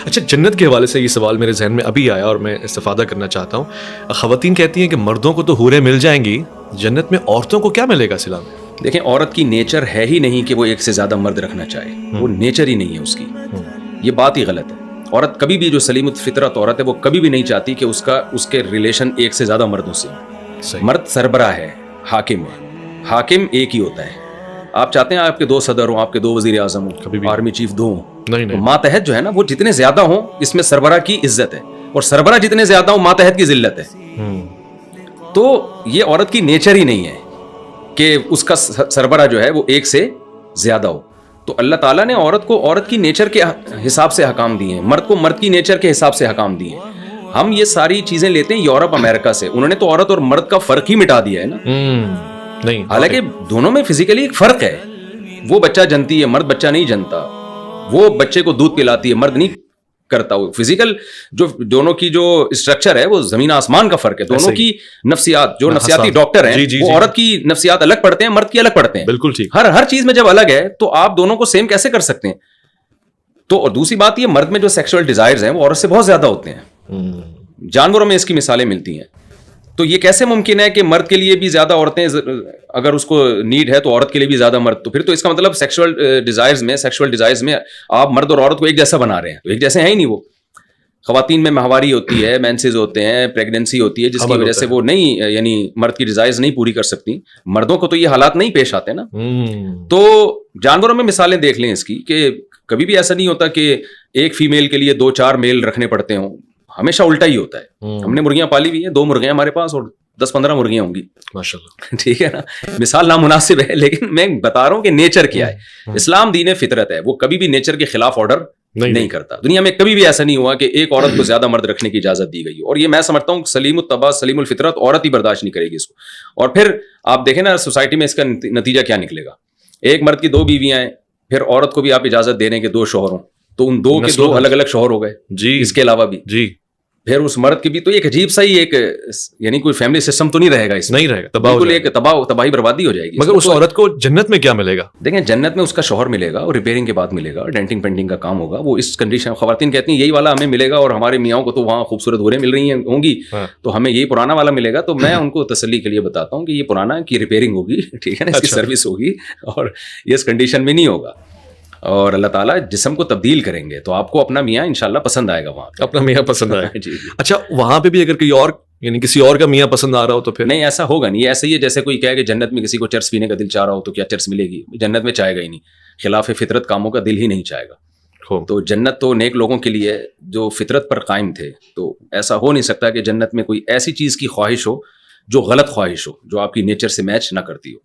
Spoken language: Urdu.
اچھا, جنت کے حوالے سے یہ سوال میرے ذہن میں ابھی آیا اور میں استفادہ کرنا چاہتا ہوں. خواتین کہتی ہیں کہ مردوں کو تو حوریں مل جائیں گی, جنت میں عورتوں کو کیا ملے گا اسلام میں؟ دیکھیں, عورت کی نیچر ہے ہی نہیں کہ وہ ایک سے زیادہ مرد رکھنا چاہے, وہ نیچر ہی نہیں ہے اس کی, یہ بات ہی غلط ہے. عورت کبھی بھی, جو سلیم الفطرت عورت ہے, وہ کبھی بھی نہیں چاہتی کہ اس کے ریلیشن ایک سے زیادہ مردوں سے. مرد سربراہ ہے, حاکم ہے, حاکم ایک ہی ہوتا ہے. آپ چاہتے ہیں آپ کے 2 صدر ہوں, آپ کے 2 وزیر اعظم ہوں, آرمی چیف 2 ہوں, تو ماتحت جو ہے نا وہ جتنے زیادہ ہوں اس میں سربراہ کی عزت ہے, اور سربراہ جتنے زیادہ ہوں ماتحت کی ذلت ہے. تو یہ عورت کی نیچر ہی نہیں ہے کہ اس کا سربراہ جو ہے وہ ایک سے زیادہ ہو. تو اللہ تعالیٰ نے عورت کو عورت کی نیچر کے حساب سے حکام دیے ہیں, مرد کو مرد کی نیچر کے حساب سے حکام دیے ہیں. ہم یہ ساری چیزیں لیتے ہیں یورپ امریکہ سے, انہوں نے تو عورت اور مرد کا فرق ہی مٹا دیا ہے نا. نہیں, حالانکہ دونوں میں فزیکلی ایک فرق ہے. وہ بچہ جنتی ہے, مرد بچہ نہیں جنتا. وہ بچے کو دودھ پلاتی ہے, مرد نہیں کرتا. وہ فزیکل جو دونوں کی جو اسٹرکچر ہے وہ زمین آسمان کا فرق ہے. دونوں کی نفسیات, جو نفسیاتی ڈاکٹر ہیں وہ عورت کی نفسیات الگ پڑھتے ہیں, مرد کی الگ پڑھتے ہیں. بالکل ٹھیک. ہر چیز میں جب الگ ہے تو آپ دونوں کو سیم کیسے کر سکتے ہیں؟ تو اور دوسری بات یہ, مرد میں جو سیکشول ڈیزائرز ہیں وہ عورت سے بہت زیادہ ہوتے ہیں. جانوروں میں اس کی مثالیں ملتی ہیں. تو یہ کیسے ممکن ہے کہ مرد کے لیے بھی زیادہ عورتیں, اگر اس کو نیڈ ہے تو عورت کے لیے بھی زیادہ مرد, تو پھر تو اس کا مطلب سیکشول ڈیزائرز میں آپ مرد اور عورت کو ایک جیسا بنا رہے ہیں. تو ایک جیسے ہیں ہی نہیں. وہ خواتین میں ماہواری ہوتی ہے, مینسز ہوتے ہیں, پریگننسی ہوتی ہے, جس کی وجہ سے وہ نہیں, یعنی مرد کی ڈیزائرز نہیں پوری کر سکتی. مردوں کو تو یہ حالات نہیں پیش آتے نا. تو جانوروں میں مثالیں دیکھ لیں اس کی, کہ کبھی بھی ایسا نہیں ہوتا کہ ایک فیمیل کے لیے 2-4 میل رکھنے پڑتے ہوں. ہمیشہ الٹا ہی ہوتا ہے. ہم نے مرغیاں پالی ہوئی ہیں, 2 مرغیاں ہمارے پاس اور 10-15 مرغیاں ہوں گی ماشاءاللہ. ٹھیک ہے نا, مثال نامناسب ہے لیکن میں بتا رہا ہوں کہ نیچر کیا ہے. اسلام دین فطرت ہے, وہ کبھی بھی نیچر کے خلاف آرڈر نہیں کرتا. دنیا میں کبھی بھی ایسا نہیں ہوا کہ ایک عورت کو زیادہ مرد رکھنے کی اجازت دی گئی. اور یہ میں سمجھتا ہوں سلیم الطبع سلیم الفطرت عورت ہی برداشت نہیں کرے گی اس کو. اور پھر آپ دیکھیں نا سوسائٹی میں اس کا نتیجہ کیا نکلے گا. ایک مرد کی 2 بیویاں ہیں, پھر عورت کو بھی آپ اجازت دے رہے ہیں کہ 2 شوہر ہوں, تو ان 2 کے 2 الگ الگ شوہر ہو گئے جی. اس کے علاوہ بھی جی پھر اس مرد کی بھی, تو ایک عجیب سا ہی ایک, یعنی کوئی فیملی سسٹم تو نہیں رہے گا اس میں, نہیں رہے گا, بالکل ایک تباہی بربادی ہو جائے گی. مگر اس عورت کو جنت میں کیا ملے گا؟ دیکھیں, جنت میں اس کا شوہر ملے گا, اور ریپیئرنگ کے بعد ملے گا, ڈینٹنگ پینٹنگ کا کام ہوگا. وہ اس کنڈیشن, خواتین کہتی ہیں یہی والا ہمیں ملے گا, اور ہمارے میاں کو تو وہاں خوبصورت حوریں مل رہی ہوں گی, تو ہمیں یہی پرانا والا ملے گا. تو میں ان کو تسلی کے لیے بتاتا ہوں کہ یہ پرانا کی ریپیئرنگ ہوگی, ٹھیک ہے نا, اس کی سروس ہوگی, اور یہ اس کنڈیشن میں نہیں ہوگا. اور اللہ تعالیٰ جسم کو تبدیل کریں گے, تو آپ کو اپنا میاں انشاءاللہ پسند آئے گا. وہاں اپنا میاں پسند آئے گا. اچھا, وہاں پہ بھی اگر کوئی اور, یعنی کسی اور کا میاں پسند آ رہا ہو تو پھر؟ نہیں, ایسا ہوگا نہیں. ایسا ہی ہے جیسے کوئی کہے کہ جنت میں کسی کو چرس پینے کا دل چاہ رہا ہو, تو کیا چرس ملے گی؟ جنت میں چاہے گا ہی نہیں. خلاف فطرت کاموں کا دل ہی نہیں چاہے گا. تو جنت تو نیک لوگوں کے لیے جو فطرت پر قائم تھے. تو ایسا ہو نہیں سکتا کہ جنت میں کوئی ایسی چیز کی خواہش ہو جو غلط خواہش ہو, جو آپ کی نیچر سے میچ نہ کرتی ہو.